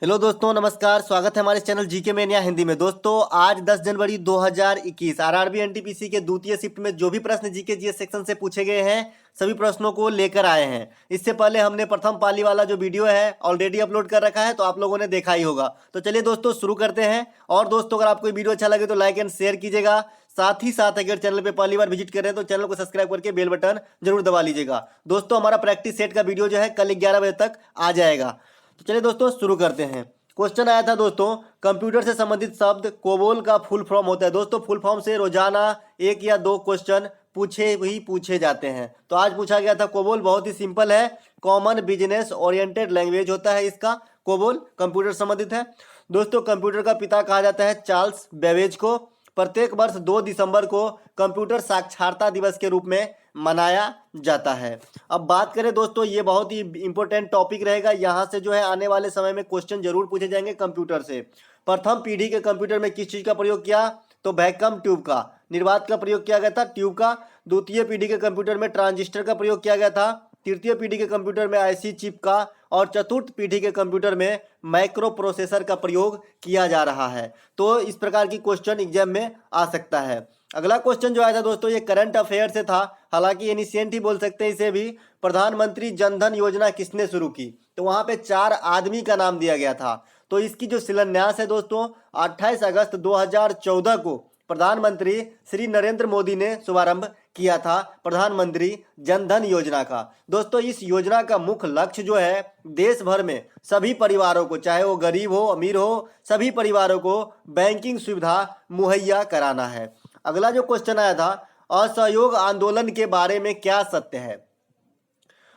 Hello दोस्तों, नमस्कार। स्वागत है हमारे चैनल जीके में नया हिंदी में। दोस्तों, आज 10 जनवरी 2021 आरआरबी एनटीपीसी के द्वितीय शिफ्ट में जो भी प्रश्न जीके जीएस सेक्शन से पूछे गए हैं, सभी प्रश्नों को लेकर आए हैं। इससे पहले हमने प्रथम पाली वाला जो वीडियो है ऑलरेडी अपलोड कर रखा है, तो आप लोगों ने देखा ही होगा। तो चलिए दोस्तों, शुरू करते हैं। और दोस्तों, अगर आपको ये वीडियो अच्छा लगे तो लाइक एंड शेयर कीजिएगा। साथ ही साथ अगर चैनल पे पहली बार विजिट कर रहे हैं तो चैनल को सब्सक्राइब करके बेल बटन जरूर दबा लीजिएगा। दोस्तों, हमारा प्रैक्टिस सेट का वीडियो जो है कल 11 बजे तक आ जाएगा। तो चलिए दोस्तों, शुरू करते हैं। क्वेश्चन आया था दोस्तों, कंप्यूटर से संबंधित शब्द कोबोल का फुल फॉर्म होता है। दोस्तों, फुल फॉर्म से रोजाना 1 या 2 क्वेश्चन पूछे जाते हैं। तो आज पूछा गया था कोबोल। बहुत ही सिंपल है, कॉमन बिजनेस ओरिएंटेड लैंग्वेज होता है इसका। कोबोल कंप्यूटर संबंधित है। दोस्तों, कंप्यूटर का पिता कहा जाता है चार्ल्स बेबेज को। प्रत्येक वर्ष 2 दिसंबर को कंप्यूटर साक्षरता दिवस के रूप में मनाया जाता है। अब बात करें दोस्तों, ये बहुत ही इंपॉर्टेंट टॉपिक रहेगा। यहाँ से जो है आने वाले समय में क्वेश्चन जरूर पूछे जाएंगे कंप्यूटर से। प्रथम पीढ़ी के कंप्यूटर में किस चीज़ का प्रयोग किया? तो वैक्यूम ट्यूब का, निर्वात का प्रयोग किया गया था, ट्यूब का। द्वितीय पीढ़ी के कंप्यूटर में ट्रांजिस्टर का प्रयोग किया गया था। तृतीय पीढ़ी के कंप्यूटर में आईसी चिप का। और चतुर्थ पीढ़ी के कंप्यूटर में माइक्रो प्रोसेसर का प्रयोग किया जा रहा है। तो इस प्रकार की क्वेश्चन एग्जाम में आ सकता है। अगला क्वेश्चन जो आया था दोस्तों, ये करंट अफेयर से था, हालांकि एनिशिएंट ही बोल सकते हैं इसे भी। प्रधानमंत्री जनधन योजना किसने शुरू की? तो वहां पे 4 आदमी का नाम दिया गया था। तो इसकी जो शिलान्यास है दोस्तों, 28 अगस्त 2014 को प्रधानमंत्री श्री नरेंद्र मोदी ने शुभारंभ किया था प्रधानमंत्री जनधन योजना का। दोस्तों, इस योजना का मुख्य लक्ष्य जो है देश भर में सभी परिवारों को, चाहे वो गरीब हो अमीर हो, सभी परिवारों को बैंकिंग सुविधा मुहैया कराना है। अगला जो क्वेश्चन आया था, असहयोग आंदोलन के बारे में क्या सत्य है?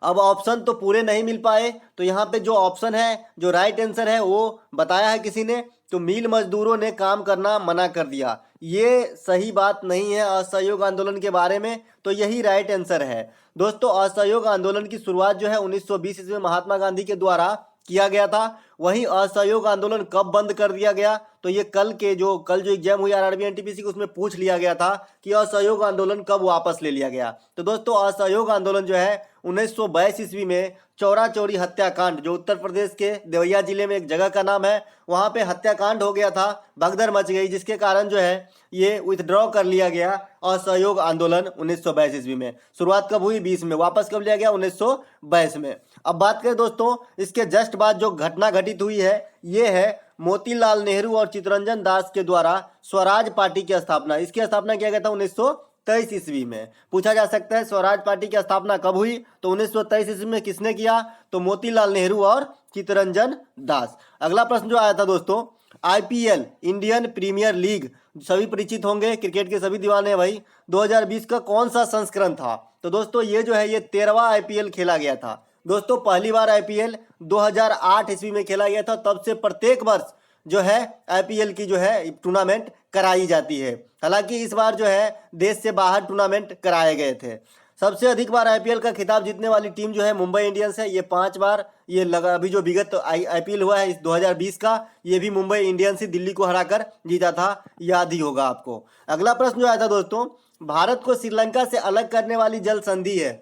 अब ऑप्शन तो पूरे नहीं मिल पाए, तो यहाँ पे जो ऑप्शन है, जो राइट आंसर है वो बताया है किसी ने। तो मिल मजदूरों ने काम करना मना कर दिया, ये सही बात नहीं है असहयोग आंदोलन के बारे में। तो यही राइट आंसर है। दोस्तों, असहयोग आंदोलन की शुरुआत जो है 1920 ईस्वी में महात्मा गांधी के द्वारा किया गया था। वहीं असहयोग आंदोलन कब बंद कर दिया गया? तो ये कल जो एग्जाम हुई आरआरबी एनटीपीसी को, उसमें पूछ लिया गया था कि असहयोग आंदोलन कब वापस ले लिया गया। तो दोस्तों, असहयोग आंदोलन जो है 1922 ईस्वी में चौरा चौरी हत्याकांड, जो उत्तर प्रदेश के देवरिया जिले में एक जगह का नाम है, वहां पे हत्याकांड हो गया था, भगदड़ मच गई, जिसके कारण जो है ये विथड्रॉ कर लिया गया असहयोग आंदोलन 1922 ईस्वी में। शुरुआत कब हुई? 20 में। वापस कब लिया गया? 1922 में। अब बात करें दोस्तों, इसके जस्ट बाद जो घटना घटित हुई है, ये है मोतीलाल नेहरू और चित्तरंजन दास के द्वारा स्वराज पार्टी की स्थापना। इसकी स्थापना किया गया था 1923 ईस्वी में। पूछा जा सकता है स्वराज पार्टी की स्थापना कब हुई? तो 1923 ईस्वी में। किसने किया? तो मोतीलाल नेहरू और चित्तरंजन दास। अगला प्रश्न जो आया था दोस्तों, आईपीएल इंडियन प्रीमियर लीग, सभी परिचित होंगे, क्रिकेट के सभी दीवाने हैं भाई, 2020 का कौन सा संस्करण था? तो दोस्तों, ये जो है ये 13वां आईपीएल खेला गया था। दोस्तों, पहली बार आईपीएल 2008 ईस्वी में खेला गया था। तब से प्रत्येक वर्ष जो है आईपीएल की जो है टूर्नामेंट कराई जाती है। हालांकि इस बार जो है देश से बाहर टूर्नामेंट कराए गए थे। सबसे अधिक बार आईपीएल का खिताब जीतने वाली टीम जो है मुंबई इंडियंस है, ये 5 बार। ये लगा अभी जो विगत आईपीएल हुआ है इस 2020 का, ये भी मुंबई इंडियंस ही दिल्ली को हराकर जीता था, याद ही होगा आपको। अगला प्रश्न जो आया था दोस्तों, भारत को श्रीलंका से अलग करने वाली जल संधि है।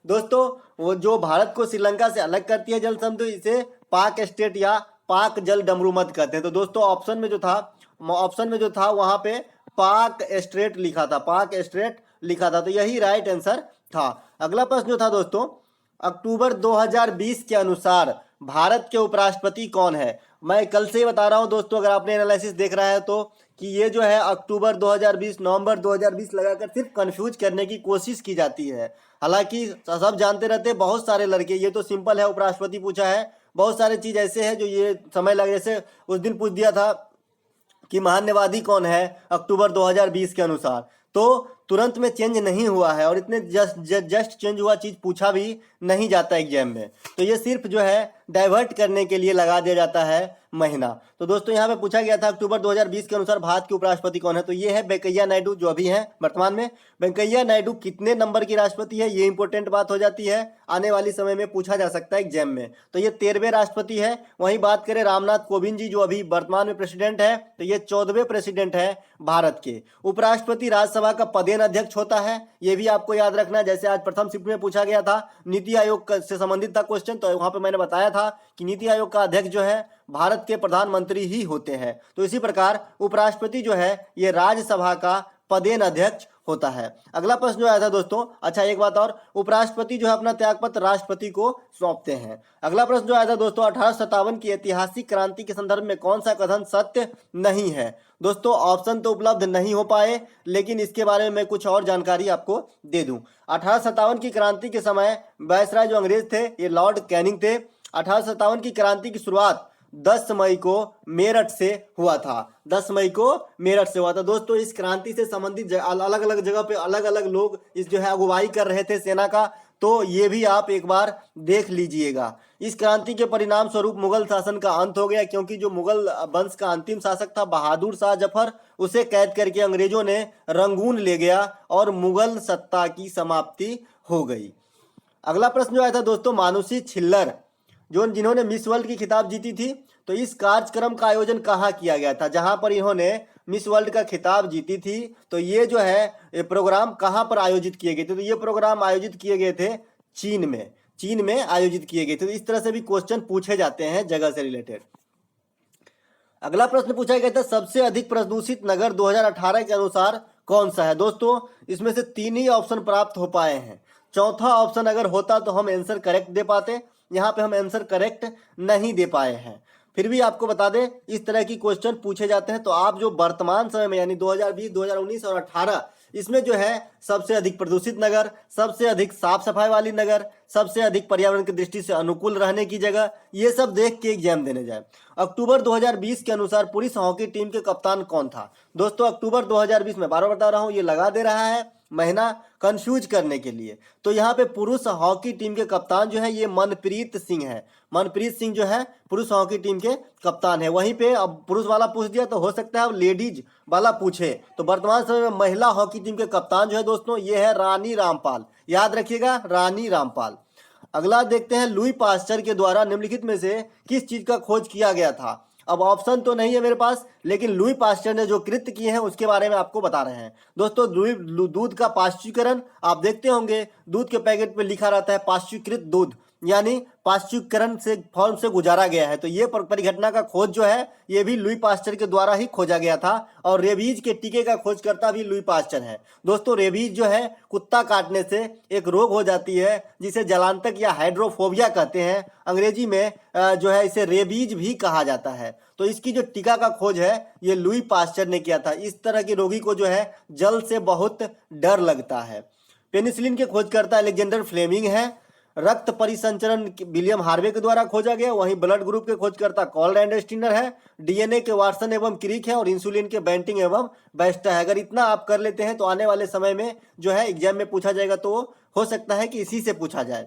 दोस्तों, वो जो भारत को श्रीलंका से अलग करती है जल संधि, इसे पाक स्टेट या पाक जल डमरू मत कहते हैं। तो दोस्तों, ऑप्शन में जो था वहां पे पाक स्ट्रेट लिखा था, पाक स्ट्रेट लिखा था। तो यही राइट आंसर था। अगला प्रश्न जो था दोस्तों, अक्टूबर 2020 के अनुसार भारत के उपराष्ट्रपति कौन है? मैं कल से ही बता रहा हूं दोस्तों, अगर आपने एनालिसिस देख रहा है तो, कि ये जो है अक्टूबर 2020 नवंबर 2020 लगाकर सिर्फ कंफ्यूज करने की कोशिश की जाती है। हालांकि सब जानते रहते हैं बहुत सारे लड़के, ये तो सिंपल है, उपराष्ट्रपति पूछा है। बहुत सारे चीज ऐसे हैं जो ये समय लगे। जैसे उस दिन पूछ दिया था कि महान्यवादी कौन है अक्टूबर 2020 के अनुसार, तो तुरंत में चेंज नहीं हुआ है, और इतने जस्ट चेंज हुआ चीज पूछा भी नहीं जाता एग्जाम में। तो ये सिर्फ जो है डाइवर्ट करने के लिए लगा दिया जाता है महीना। तो दोस्तों, यहाँ पे पूछा गया था अक्टूबर 2020 के अनुसार भारत के उपराष्ट्रपति कौन है? तो ये है वेंकैया नायडू, जो अभी हैं वर्तमान में। वेंकैया नायडू कितने नंबर की राष्ट्रपति है, ये इंपॉर्टेंट बात हो जाती है, आने वाली समय में पूछा जा सकता है एग्जाम में। तो ये 13वें राष्ट्रपति है। वहीं बात करें रामनाथ कोविंद जी, जो अभी वर्तमान में प्रेसिडेंट है, तो ये 14वें प्रेसिडेंट है भारत के। उपराष्ट्रपति राज्यसभा का पदेन अध्यक्ष होता है, ये भी आपको याद रखना। जैसे आज प्रथम शिफ्ट में पूछा गया था, नीति नीति आयोग से संबंधित था क्वेश्चन, तो वहां पे मैंने बताया था कि नीति आयोग का अध्यक्ष जो है भारत के प्रधानमंत्री ही होते हैं। तो इसी प्रकार उपराष्ट्रपति जो है ये राज्यसभा का पदेन अध्यक्ष होता है। अगला प्रश्न जो आया था दोस्तों, अच्छा एक बात और, उपराष्ट्रपति जो है अपना त्यागपत्र राष्ट्रपति को सौंपते हैं। अगला प्रश्न जो आया था दोस्तों, 1857 की ऐतिहासिक क्रांति के संदर्भ में कौन सा कथन सत्य नहीं है। दोस्तों ऑप्शन तो उपलब्ध नहीं हो पाए, लेकिन इसके बारे में मैं कुछ और जानकारी आपको दे दूं। 1857 की क्रांति के समय वायसराय जो अंग्रेज थे ये लॉर्ड कैनिंग थे। 1857 की क्रांति की शुरुआत 10 मई को मेरठ से हुआ था। 10 मई को मेरठ से हुआ था। दोस्तों इस क्रांति से संबंधित अलग अलग जगह पे अलग अलग लोग इस जो है अगुवाई कर रहे थे सेना का, तो ये भी आप एक बार देख लीजिएगा। इस क्रांति के परिणाम स्वरूप मुगल शासन का अंत हो गया, क्योंकि जो मुगल वंश का अंतिम शासक था बहादुर शाह जफर, उसे कैद करके अंग्रेजों ने रंगून ले गया और मुगल सत्ता की समाप्ति हो गई। अगला प्रश्न जो आया था दोस्तों, मानुषी छिल्लर जिन्होंने मिस वर्ल्ड की खिताब जीती थी, तो इस कार्यक्रम का आयोजन कहाँ किया गया था जहां पर इन्होंने मिस वर्ल्ड का खिताब जीती थी। तो ये जो है ये प्रोग्राम कहाँ पर आयोजित किए गए थे, तो ये प्रोग्राम आयोजित किए गए थे चीन में आयोजित किए गए थे। तो इस तरह से भी क्वेश्चन पूछे जाते हैं जगह से रिलेटेड। अगला प्रश्न पूछा गया था, सबसे अधिक प्रदूषित नगर 2018 के अनुसार कौन सा है। दोस्तों इसमें से 3 ही ऑप्शन प्राप्त हो पाए हैं। चौथा ऑप्शन अगर होता तो हम आंसर करेक्ट दे पाते, यहाँ पे हम आंसर करेक्ट नहीं दे पाए हैं। फिर भी आपको बता दें इस तरह की क्वेश्चन पूछे जाते हैं। तो आप जो वर्तमान समय में यानी 2020, 2019 और 18 इसमें जो है सबसे अधिक प्रदूषित नगर, सबसे अधिक साफ सफाई वाली नगर, सबसे अधिक पर्यावरण की दृष्टि से अनुकूल रहने की जगह, ये सब देख के एग्जाम देने जाए। अक्टूबर 2020 के अनुसार पुरुष हॉकी टीम के कप्तान कौन था। दोस्तों अक्टूबर 2020 में बार बार बता रहा हूँ, ये लगा दे रहा है महीना कंफ्यूज करने के लिए। तो यहाँ पे पुरुष हॉकी टीम के कप्तान जो है ये मनप्रीत सिंह है। मनप्रीत सिंह जो है पुरुष हॉकी टीम के कप्तान है। वहीं पे अब पुरुष वाला पूछ दिया तो हो सकता है अब लेडीज वाला पूछे। तो वर्तमान समय में महिला हॉकी टीम के कप्तान जो है दोस्तों ये है रानी रामपाल। याद रखिएगा रानी रामपाल। अगला देखते हैं, लुई पास्चर के द्वारा निम्नलिखित में से किस चीज का खोज किया गया था। अब ऑप्शन तो नहीं है मेरे पास, लेकिन लुई पास्चर ने जो कृत्य किए हैं उसके बारे में आपको बता रहे हैं। दोस्तों दूध का पाश्चुकरण आप देखते होंगे, दूध के पैकेट पे लिखा रहता है पाश्चुकृत दूध, यानी पाश्चुकरण से फॉर्म से गुजारा गया है। तो ये परिघटना का खोज जो है ये भी लुई पास्चर के द्वारा ही खोजा गया था। और रेबीज के टीके का खोजकर्ता भी लुई पास्चर है। दोस्तों रेबीज जो है कुत्ता काटने से एक रोग हो जाती है जिसे जलांतक या हाइड्रोफोबिया कहते हैं। अंग्रेजी में जो है इसे रेबीज भी कहा जाता है। तो इसकी जो टीका का खोज है ये लुई पास्चर ने किया था। इस तरह की रोगी को जो है जल से बहुत डर लगता है। पेनिसिलिन के खोजकर्ता अलेक्जेंडर फ्लेमिंग है। रक्त परिसंचरण विलियम हार्वे के द्वारा खोजा गया। वहीं ब्लड ग्रुप के खोजकर्ता कॉल एंड स्टीनर है। डीएनए के वाटसन एवं क्रिक है। और इंसुलिन के बेंटिंग एवं बेस्टा है। अगर इतना आप कर लेते हैं तो आने वाले समय में जो है एग्जाम में पूछा जाएगा, तो हो सकता है कि इसी से पूछा जाए।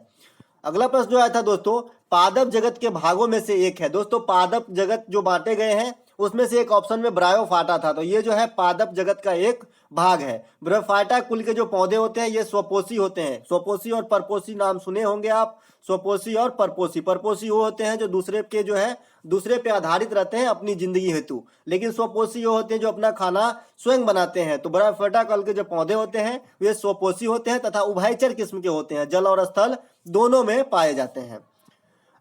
अगला प्रश्न जो आया था दोस्तों, पादप जगत के भागों में से एक है। दोस्तों पादप जगत जो बांटे गए हैं उसमें से एक ऑप्शन में ब्रायोफाटा था। तो ये जो है पादप जगत का एक भाग है। ब्रायोफाटा कुल के जो पौधे होते हैं ये स्वपोषी होते हैं। स्वपोषी और परपोषी नाम सुने होंगे आप, स्वपोषी और परपोषी। परपोषी वो होते हैं जो दूसरे पे आधारित रहते हैं अपनी जिंदगी हेतु, लेकिन स्वपोषी वो होते हैं जो अपना खाना स्वयं बनाते हैं। तो ब्रायोफाटा कुल के जो पौधे होते हैं वे स्वपोषी होते हैं तथा उभयचर किस्म के होते हैं, जल और स्थल दोनों में पाए जाते हैं।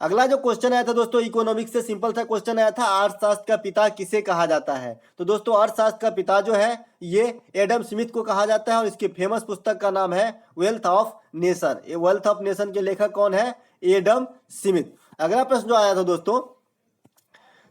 अगला जो क्वेश्चन आया था दोस्तों इकोनॉमिक्स से सिंपल सा क्वेश्चन आया था, अर्थशास्त्र का पिता किसे कहा जाता है। तो दोस्तों अर्थशास्त्र का पिता जो है ये एडम स्मिथ को कहा जाता है। और इसकी फेमस पुस्तक का नाम है वेल्थ ऑफ नेशन। ये वेल्थ ऑफ नेशन के लेखक कौन है, एडम स्मिथ। अगला प्रश्न जो आया था दोस्तों,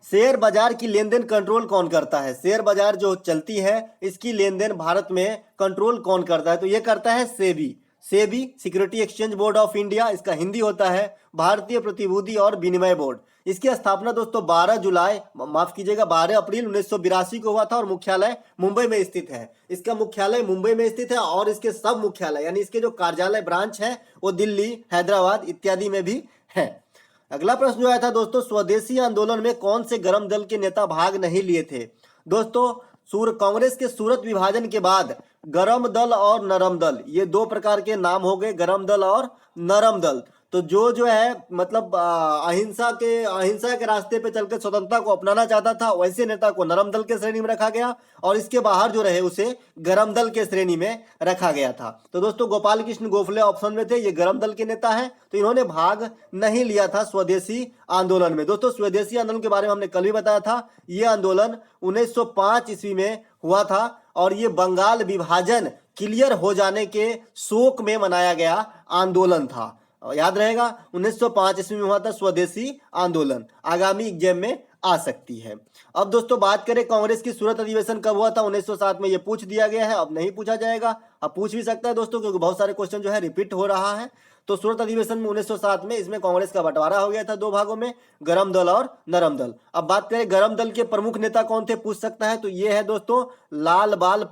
शेयर बाजार की लेन देन कंट्रोल कौन करता है। शेयर बाजार जो चलती है इसकी लेन देन भारत में कंट्रोल कौन करता है। तो ये करता है SEBI. Security exchange board of India, इसका हिंदी होता है भारतीय प्रतिभूति और विनिमय बोर्ड। इसकी स्थापना दोस्तों 12 अप्रैल 1982 को हुआ था और मुख्यालय मुंबई में स्थित है। इसका मुख्यालय मुंबई में स्थित है और इसके सब मुख्यालय यानी इसके जो कार्यालय ब्रांच है वो दिल्ली, हैदराबाद इत्यादि में भी है। अगला प्रश्न जो आया था दोस्तों, स्वदेशी आंदोलन में कौन से गर्म दल के नेता भाग नहीं लिए थे। दोस्तों कांग्रेस के सूरत विभाजन के बाद गरम दल और नरम दल ये 2 प्रकार के नाम हो गए, गरम दल और नरम दल। तो जो है मतलब अहिंसा के रास्ते पे चलकर स्वतंत्रता को अपनाना चाहता था, वैसे नेता को नरम दल के श्रेणी में रखा गया और इसके बाहर जो रहे उसे गरम दल के श्रेणी में रखा गया था। तो दोस्तों गोपाल कृष्ण गोखले ऑप्शन में थे, ये गरम दल के नेता हैं, तो इन्होंने भाग नहीं लिया था स्वदेशी आंदोलन में। दोस्तों स्वदेशी आंदोलन के बारे में हमने कल भी बताया था, ये आंदोलन 1905 ईस्वी में हुआ था और ये बंगाल विभाजन क्लियर हो जाने के शोक में मनाया गया आंदोलन था। याद रहेगा 1905 ईस्वी में हुआ था स्वदेशी आंदोलन, आगामी एग्जाम में आ सकती है। अब दोस्तों बात करें कांग्रेस की सूरत अधिवेशन कब हुआ था 1907 में, ये पूछ दिया गया है, अब नहीं पूछा जाएगा, अब पूछ भी सकता है दोस्तों क्योंकि बहुत सारे क्वेश्चन जो है रिपीट हो रहा है। तो सूरत अधिवेशन में 1907 में इसमें कांग्रेस का बंटवारा हो गया था दो भागों में, गरम दल और नरम दल। अब बात करें गरम दल के प्रमुख नेता कौन थे, पूछ सकता है, तो ये है दोस्तों लाल बाल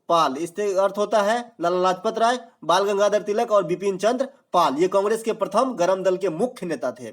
पाल। इससे अर्थ होता है लाला लाजपत राय, बाल गंगाधर तिलक और बिपिन चंद्र पाल, ये कांग्रेस के प्रथम गरम दल के मुख्य नेता थे।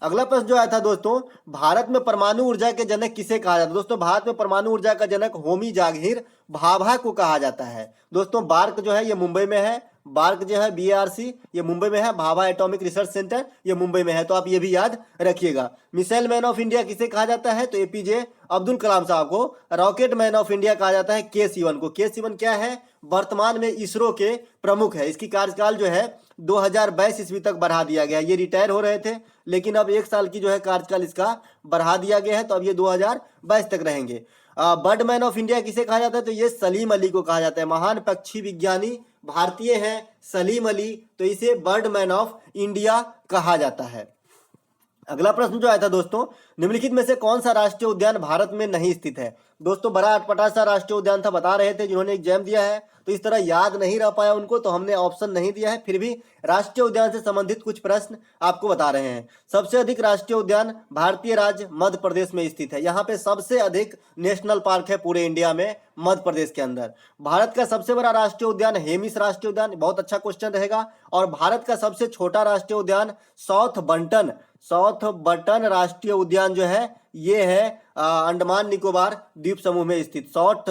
अगला प्रश्न जो आया था दोस्तों, भारत में परमाणु ऊर्जा के जनक किसे कहा जाता है। दोस्तों भारत में परमाणु ऊर्जा का जनक होमी जागीर भाभा को कहा जाता है। दोस्तों बार्क जो है ये मुंबई में है, बार्क जो है BARC ये मुंबई में है, भाभा एटॉमिक रिसर्च सेंटर ये मुंबई में है, तो आप ये भी याद रखिएगा। मिसाइल मैन ऑफ इंडिया किसे कहा जाता है, तो APJ अब्दुल कलाम साहब को। रॉकेट मैन ऑफ इंडिया कहा जाता है K Sivan को। K Sivan क्या है, वर्तमान में इसरो के प्रमुख है। इसकी कार्यकाल जो है 2022 ईस्वी तक बढ़ा दिया गया, ये रिटायर हो रहे थे लेकिन अब 1 साल की जो है कार्यकाल इसका बढ़ा दिया गया है, तो अब ये 2022 तक रहेंगे। बर्ड मैन ऑफ इंडिया किसे कहा जाता है, तो ये सलीम अली को कहा जाता है। महान पक्षी विज्ञानी भारतीय हैं सलीम अली, तो इसे बर्ड मैन ऑफ इंडिया कहा जाता है। अगला प्रश्न जो आया था दोस्तों, निम्नलिखित में से कौन सा राष्ट्रीय उद्यान भारत में नहीं स्थित है। दोस्तों बड़ा अटपटा सा राष्ट्रीय उद्यान था, बता रहे थे जिन्होंने एग्जाम दिया है, तो इस तरह याद नहीं रह पाया उनको, तो हमने ऑप्शन नहीं दिया है, फिर भी राष्ट्रीय उद्यान से संबंधित कुछ प्रश्न आपको बता रहे हैं। सबसे अधिक राष्ट्रीय उद्यान भारतीय राज्य मध्य प्रदेश में स्थित है। यहाँ पे सबसे अधिक नेशनल पार्क है पूरे इंडिया में मध्य प्रदेश के अंदर। भारत का सबसे बड़ा राष्ट्रीय उद्यान हेमिस राष्ट्रीय उद्यान, बहुत अच्छा क्वेश्चन रहेगा। और भारत का सबसे छोटा राष्ट्रीय उद्यान साउथ बटन राष्ट्रीय उद्यान जो है ये है अंडमान निकोबार द्वीप समूह में स्थित। साउथ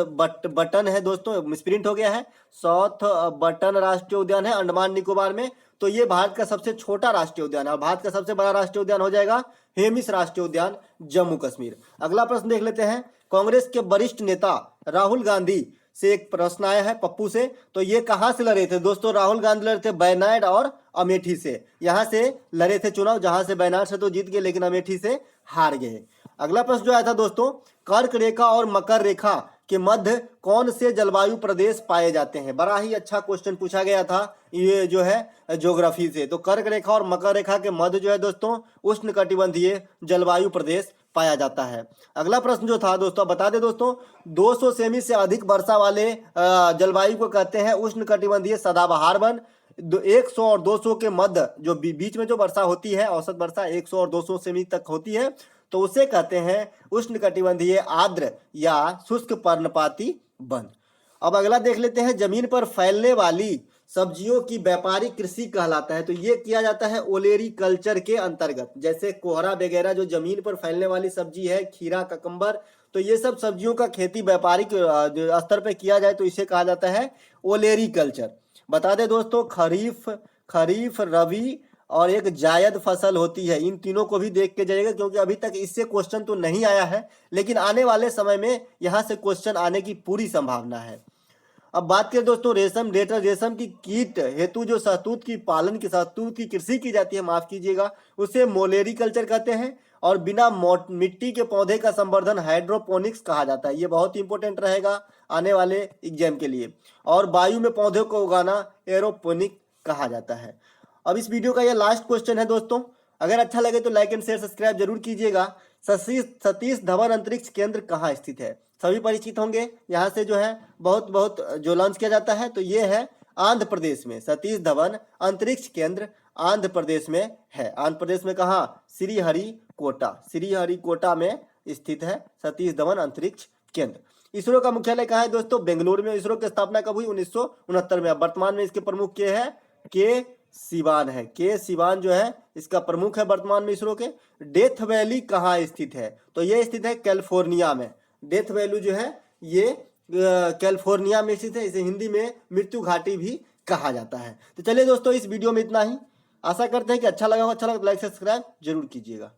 बटन है दोस्तों, मिसप्रिंट हो गया है, साउथ बटन राष्ट्रीय उद्यान है अंडमान निकोबार में। तो ये भारत का सबसे छोटा राष्ट्रीय उद्यान है और भारत का सबसे बड़ा राष्ट्रीय उद्यान हो जाएगा हेमिस राष्ट्रीय उद्यान जम्मू कश्मीर। अगला प्रश्न देख लेते हैं, कांग्रेस के वरिष्ठ नेता राहुल गांधी से एक प्रश्न आया है पप्पू से, तो ये कहां से लड़े थे। दोस्तों राहुल गांधी लड़े थे वायनाड और अमेठी से, यहां से लड़े थे चुनाव, जहां से वायनाड से तो जीत गए लेकिन अमेठी से हार गए। अगला प्रश्न जो आया था दोस्तों, कर्क रेखा और मकर रेखा के मध्य कौन से जलवायु प्रदेश पाए जाते हैं। बड़ा ही अच्छा क्वेश्चन पूछा गया था ये जो है ज्योग्राफी से। तो कर्क रेखा और मकर रेखा के मध्य जो है दोस्तों उष्णकटिबंधीय जलवायु प्रदेश पाया जाता है। अगला प्रश्न जो था दोस्तों बता दें दोस्तों, 200 सेमी से अधिक वर्षा वाले जलवायु को कहते हैं उष्णकटिबंधीय सदाबहार वन। 100 और 200 के मध्य जो बीच में जो वर्षा होती है, औसत वर्षा 100 और 200 सेमी तक होती है, तो उसे कहते हैं उष्णकटिबंधीय आर्द्र या शुष्क पर्णपाती वन। अब अगला देख लेते हैं, जमीन पर फैलने वाली सब्जियों की व्यापारिक कृषि कहलाता है। तो ये किया जाता है ओलेरी कल्चर के अंतर्गत, जैसे कोहरा वगैरह जो जमीन पर फैलने वाली सब्जी है, खीरा ककम्बर, तो ये सब सब्जियों का खेती व्यापारिक स्तर पर किया जाए तो इसे कहा जाता है ओलेरी कल्चर। बता दें दोस्तों, खरीफ रबी और एक जायद फसल होती है, इन तीनों को भी देख के जाइएगा क्योंकि अभी तक इससे क्वेश्चन तो नहीं आया है लेकिन आने वाले समय में यहाँ से क्वेश्चन आने की पूरी संभावना है। अब बात करें दोस्तों रेशम की कीट हेतु जो शहतूत की कृषि की जाती है, माफ कीजिएगा, उसे मोलेरी कल्चर कहते हैं। और बिना मिट्टी के पौधे का संवर्धन हाइड्रोपोनिक्स कहा जाता है। ये बहुत इंपॉर्टेंट रहेगा आने वाले एग्जाम के लिए। और वायु में पौधों को उगाना एरोपोनिक कहा जाता है। अब इस वीडियो का ये लास्ट क्वेश्चन है दोस्तों, अगर अच्छा लगे तो लाइक एंड शेयर सब्सक्राइब जरूर कीजिएगा। सतीश धवन अंतरिक्ष केंद्र कहाँ स्थित है, सभी परिचित होंगे, यहाँ से जो है बहुत जो लॉन्च किया जाता है, तो ये है आंध्र प्रदेश में। सतीश धवन अंतरिक्ष केंद्र आंध्र प्रदेश में है। आंध्र प्रदेश में कहाँ, श्रीहरिकोटा में स्थित है सतीश धवन अंतरिक्ष केंद्र। इसरो का मुख्यालय कहाँ है दोस्तों, बेंगलुरु में। इसरो की स्थापना कब हुई, 1969 में। वर्तमान में इसके प्रमुख के है के सिवान है। के सिवान जो है इसका प्रमुख है वर्तमान में इसरो के। डेथ वैली कहाँ स्थित है, तो ये स्थित है कैलिफोर्निया में। डेथ वैली जो है ये कैलिफोर्निया में स्थित है, इसे हिंदी में मृत्यु घाटी भी कहा जाता है। तो चलिए दोस्तों इस वीडियो में इतना ही। आशा करते हैं कि अच्छा लगा हो, अच्छा लगा तो लाइक सब्सक्राइब जरूर कीजिएगा।